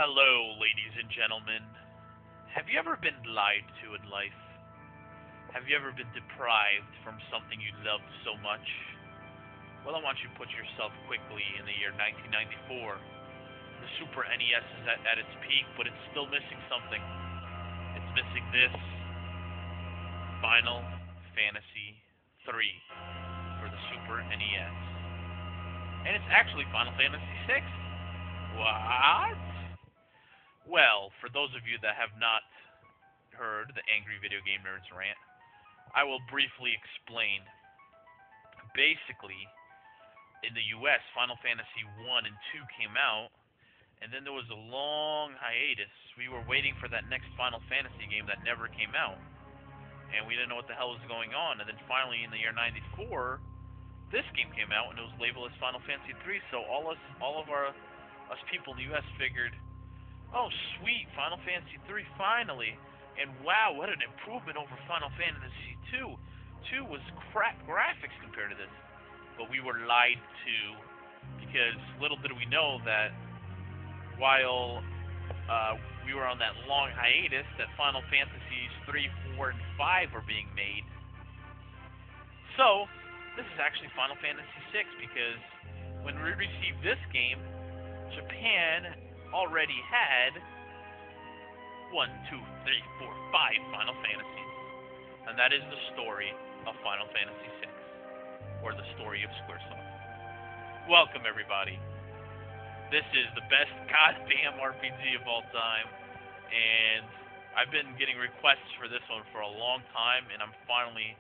Hello, ladies and gentlemen. Have you ever been lied to in life? Have you ever been deprived from something you loved so much? Well, I want you to put yourself quickly in the year 1994. The Super NES is at its peak, but it's still missing something. It's missing this Final Fantasy 3 for the Super NES. And it's actually Final Fantasy 6. What? Well, for those of you that have not heard the Angry Video Game Nerds rant, I will briefly explain. Basically, in the US, Final Fantasy 1 and 2 came out, and then there was a long hiatus. We were waiting for that next Final Fantasy game that never came out, and we didn't know what the hell was going on. And then finally, in the year '94, this game came out, and it was labeled as Final Fantasy 3. So all of us people in the US figured, oh, sweet, Final Fantasy 3 finally. And wow, what an improvement over Final Fantasy 2. 2 was crap graphics compared to this. But we were lied to, because little did we know that while we were on that long hiatus, that Final Fantasies 3, 4, and 5 were being made. So, this is actually Final Fantasy 6, because when we received this game, Japan already had 1, 2, 3, 4, 5 Final Fantasies. And that is the story of Final Fantasy 6, or the story of Squaresoft. Welcome, everybody. This is the best goddamn RPG of all time, and I've been getting requests for this one for a long time, and I'm finally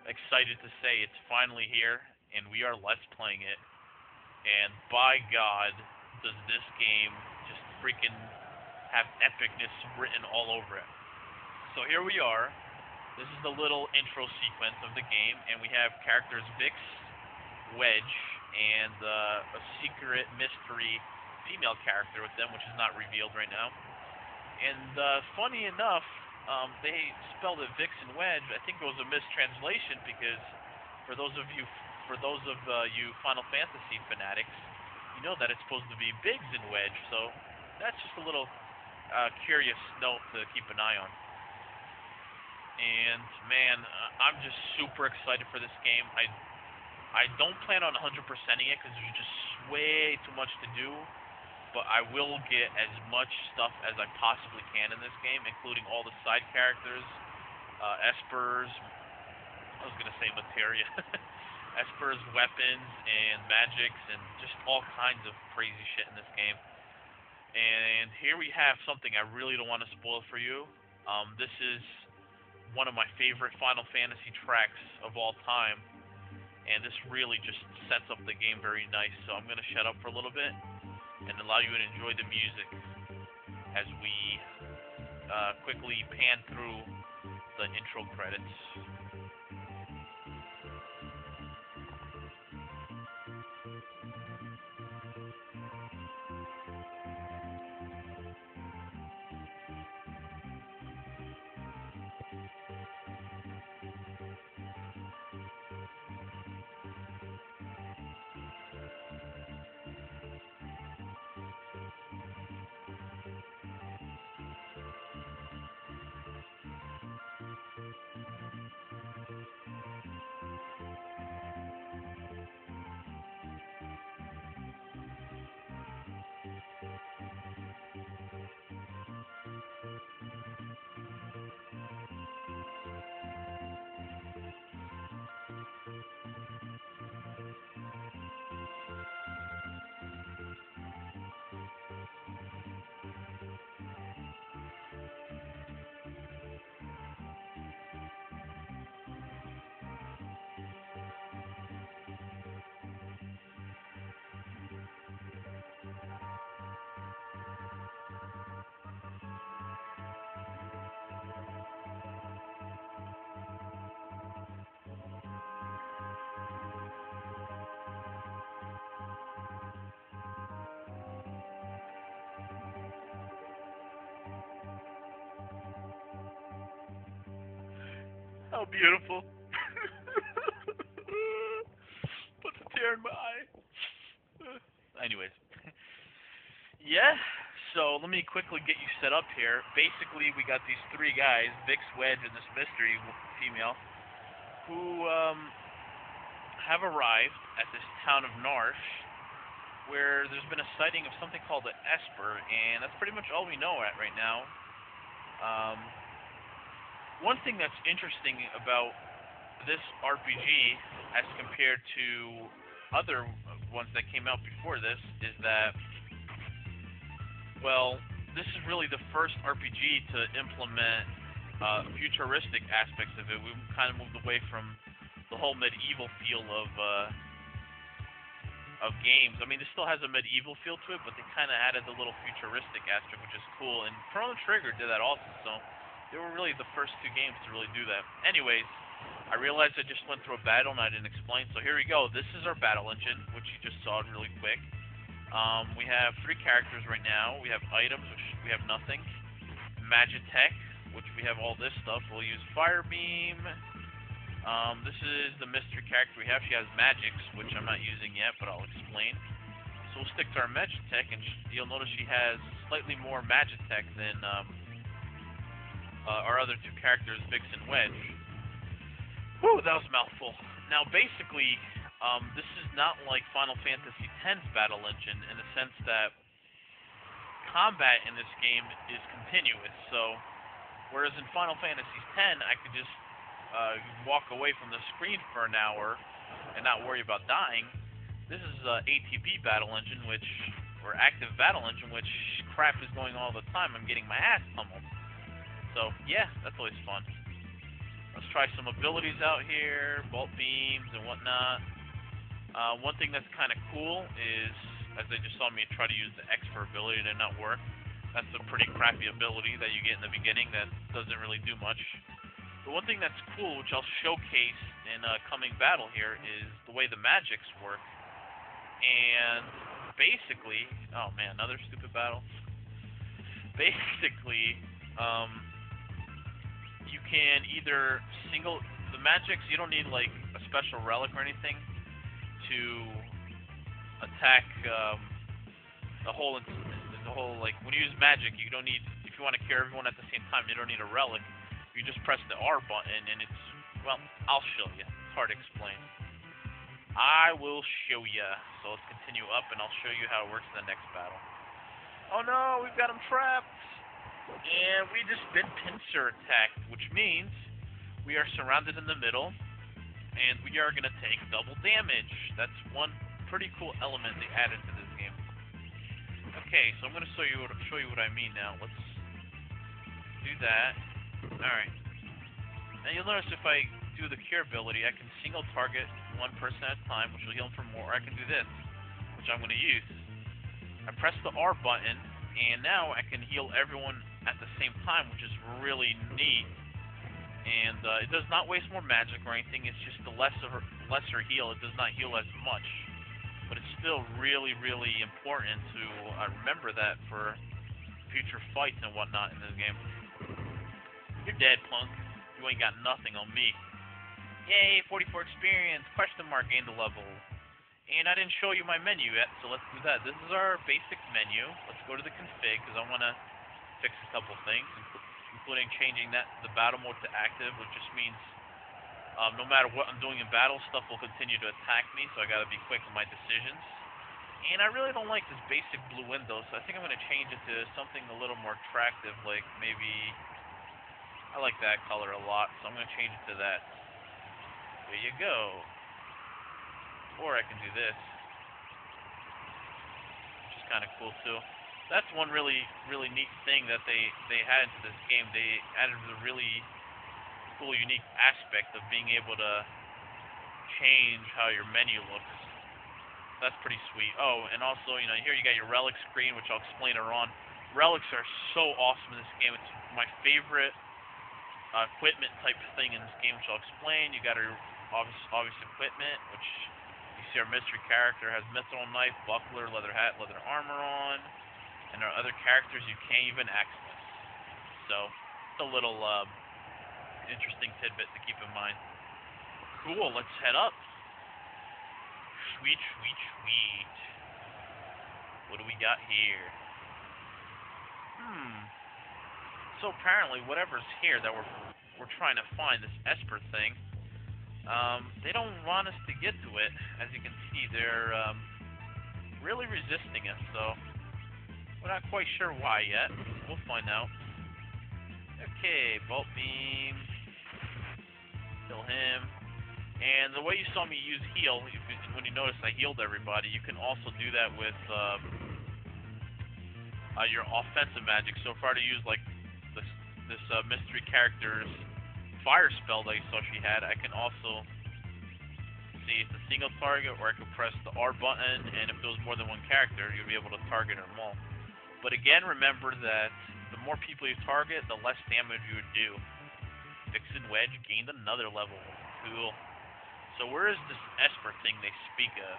excited to say it's finally here, and we are Let's Playing it. And by God, does this game just freaking have epicness written all over it. So here we are. This is the little intro sequence of the game, and we have characters Vix, Wedge, and a secret mystery female character with them, which is not revealed right now. And funny enough, they spelled it Vix and Wedge. I think it was a mistranslation, because for those of you Final Fantasy fanatics, you know that it's supposed to be Biggs and Wedge. So that's just a little curious note to keep an eye on. And man, I'm just super excited for this game. I don't plan on 100%ing it because there's just way too much to do, but I will get as much stuff as I possibly can in this game, including all the side characters, Esper's, I was gonna say materia, Esper's weapons and magics, and just all kinds of crazy shit in this game. And here we have something I really don't want to spoil for you. This is one of my favorite Final Fantasy tracks of all time, and this really just sets up the game very nice. So I'm going to shut up for a little bit and allow you to enjoy the music as we quickly pan through the intro credits. How beautiful. Puts a tear in my eye. Anyways. Yeah, So let me quickly get you set up here. Basically, we got these three guys, Vix, Wedge, and this mystery female, who have arrived at this town of Narsh, where there's been a sighting of something called an Esper, and that's pretty much all we know at right now. One thing that's interesting about this RPG, as compared to other ones that came out before this, is that, well, this is really the first RPG to implement futuristic aspects of it. We kind of moved away from the whole medieval feel of games. I mean, it still has a medieval feel to it, but they kind of added the little futuristic aspect, which is cool. And Chrono Trigger did that also, so they were really the first two games to really do that. Anyways, I realized I just went through a battle and I didn't explain, so here we go. This is our battle engine, which you just saw really quick. We have three characters right now. We have items, which we have nothing. Magitech, which we have all this stuff. We'll use Fire Beam. This is the mystery character we have. She has magics, which I'm not using yet, but I'll explain. So we'll stick to our Magitech, and you'll notice she has slightly more Magitech than our other two characters, Vix and Wedge. Whew, that was a mouthful. Now, basically, this is not like Final Fantasy X's battle engine in the sense that combat in this game is continuous. So, whereas in Final Fantasy X, I could just walk away from the screen for an hour and not worry about dying, this is ATB battle engine, or active battle engine, which crap is going on all the time. I'm getting my ass pummeled. So, yeah, that's always fun. Let's try some abilities out here, bolt beams and whatnot. One thing that's kind of cool is, as they just saw me try to use the Expert ability, did not work. That's a pretty crappy ability that you get in the beginning that doesn't really do much. But one thing that's cool, which I'll showcase in a coming battle here, is the way the magics work. And basically, oh man, another stupid battle. Basically, you can either the magics, you don't need like a special relic or anything to attack the whole like when you use magic, you don't need, if you want to cure everyone at the same time, you don't need a relic. You just press the R button and it's, well, I'll show you. It's hard to explain. I will show you. So let's continue up and I'll show you how it works in the next battle. Oh no, we've got him trapped. And we just been pincer attacked, which means we are surrounded in the middle and we are going to take double damage. That's one pretty cool element they added to this game. Okay, so I'm going to show you what I mean now. Let's do that. Alright. Now you'll notice if I do the cure ability, I can single target one person at a time, which will heal them for more. Or I can do this, which I'm going to use. I press the R button, and now I can heal everyone at the same time, which is really neat. And it does not waste more magic or anything. It's just a lesser heal. It does not heal as much. But it's still really, really important to remember that for future fights and whatnot in this game. You're dead, punk. You ain't got nothing on me. Yay, 44 experience, question mark, gained a level. And I didn't show you my menu yet, so let's do that. This is our basic menu. Let's go to the config, because I want to fix a couple things, including changing the battle mode to active, which just means no matter what I'm doing in battle, stuff will continue to attack me, so I got to be quick in my decisions. And I really don't like this basic blue window, so I think I'm going to change it to something a little more attractive, like maybe, I like that color a lot, so I'm going to change it to that. There you go. Or I can do this, which is kind of cool too. That's one really, really neat thing that they had into this game. They added a really cool, unique aspect of being able to change how your menu looks. That's pretty sweet. Oh, and also, you know, here you got your relic screen, which I'll explain later on. Relics are so awesome in this game. It's my favorite equipment type thing in this game, which I'll explain. You got our obvious equipment, which you see our mystery character has mithril knife, buckler, leather hat, leather armor on, and our other characters you can't even access. So it's a little interesting tidbit to keep in mind. Cool, let's head up. Sweet, sweet, sweet. What do we got here? So apparently, whatever's here that we're trying to find, this Esper thing, they don't want us to get to it. As you can see, they're really resisting us. So we're not quite sure why yet. We'll find out. Okay, bolt beam, kill him. And the way you saw me use heal, when you notice I healed everybody, you can also do that with your offensive magic. So if I were to use like this mystery character's fire spell that you saw she had, I can also see it's a single target, or I can press the R button, and if there was more than one character, you'll be able to target them all. But again, remember that the more people you target, the less damage you would do. Vixen Wedge gained another level. Cool. So where is this Esper thing they speak of?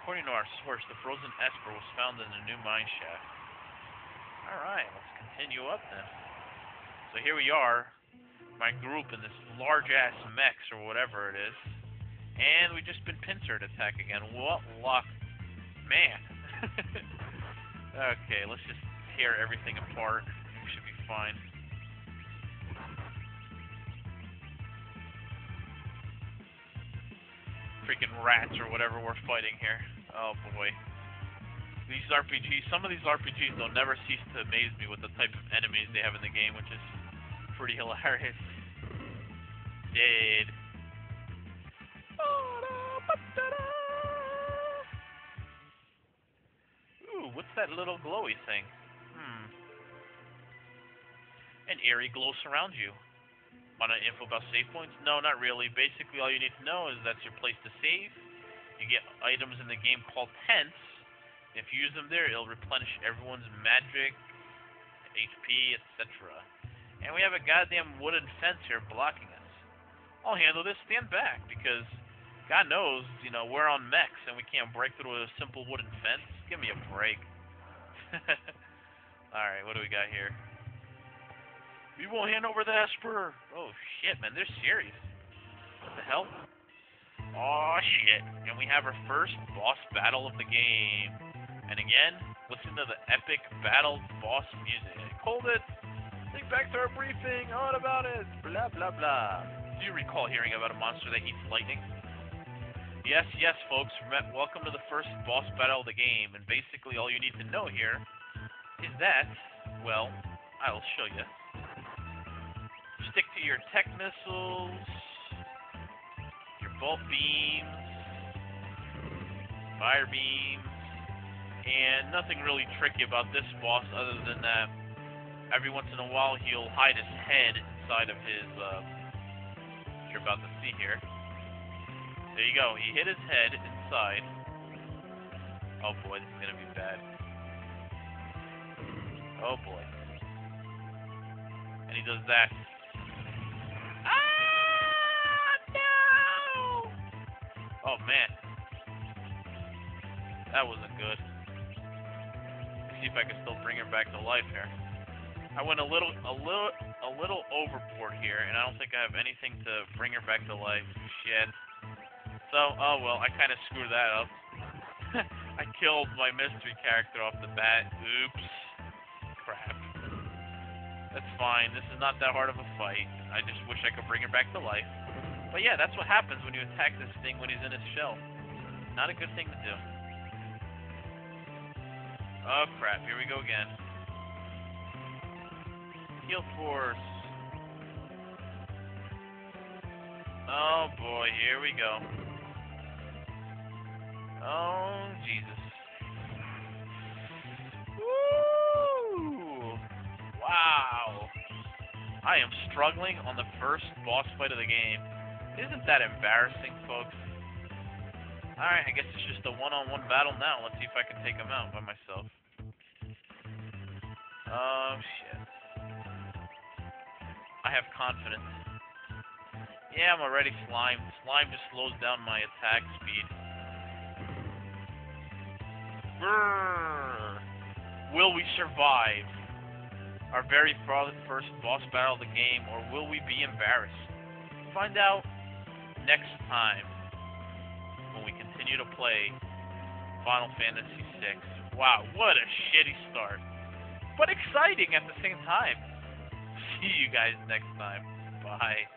According to our source, the frozen Esper was found in a new mine shaft. Alright, let's continue up then. So here we are, my group in this large-ass mech, or whatever it is. And we just been pincered attack again. What luck. Man. Okay, let's just tear everything apart. We should be fine. Freaking rats or whatever we're fighting here. Oh boy. These RPGs, some of these RPGs, they'll never cease to amaze me with the type of enemies they have in the game, which is pretty hilarious. Dead. Ooh, what's that little glowy thing? An eerie glow surrounds you. Want an info about save points? No, not really. Basically, all you need to know is that's your place to save. You get items in the game called tents. If you use them there, it'll replenish everyone's magic, HP, etc. And we have a goddamn wooden fence here blocking us. I'll handle this. Stand back, because God knows, we're on mechs and we can't break through a simple wooden fence. Give me a break. Alright, what do we got here? We won't hand over the Esper. Oh shit, man, they're serious. What the hell? Oh shit. And we have our first boss battle of the game. And again, listen to the epic battle boss music. Hold it! Think back to our briefing. What about it? Blah blah blah. Do you recall hearing about a monster that eats lightning? Yes, folks. Welcome to the first boss battle of the game. And basically all you need to know here is that, well, I'll show you. Stick to your tech missiles, your bolt beams, fire beams, and nothing really tricky about this boss other than that every once in a while he'll hide his head inside of his, what you're about to see here. There you go, he hid his head inside. Oh boy, this is gonna be bad. Oh boy. And he does that. Ah, no! Oh man, that wasn't good. Let's see if I can still bring her back to life here. I went a little overboard here, and I don't think I have anything to bring her back to life. Shit. So, oh well, I kind of screwed that up. I killed my mystery character off the bat. Oops. Crap. That's fine. This is not that hard of a fight. I just wish I could bring her back to life. But yeah, that's what happens when you attack this thing when he's in his shell. Not a good thing to do. Oh crap, here we go again. Heal force. Oh boy, here we go. Oh Jesus. Woo! Wow. I am struggling on the first boss fight of the game. Isn't that embarrassing, folks? Alright, I guess it's just a one-on-one battle now. Let's see if I can take him out by myself. Oh, shit. I have confidence. Yeah, I'm already slimed. Slime just slows down my attack speed. Brrr. Will we survive our very first boss battle of the game, or will we be embarrassed? Find out next time when we continue to play Final Fantasy VI Wow, what a shitty start. But exciting at the same time. See you guys next time. Bye.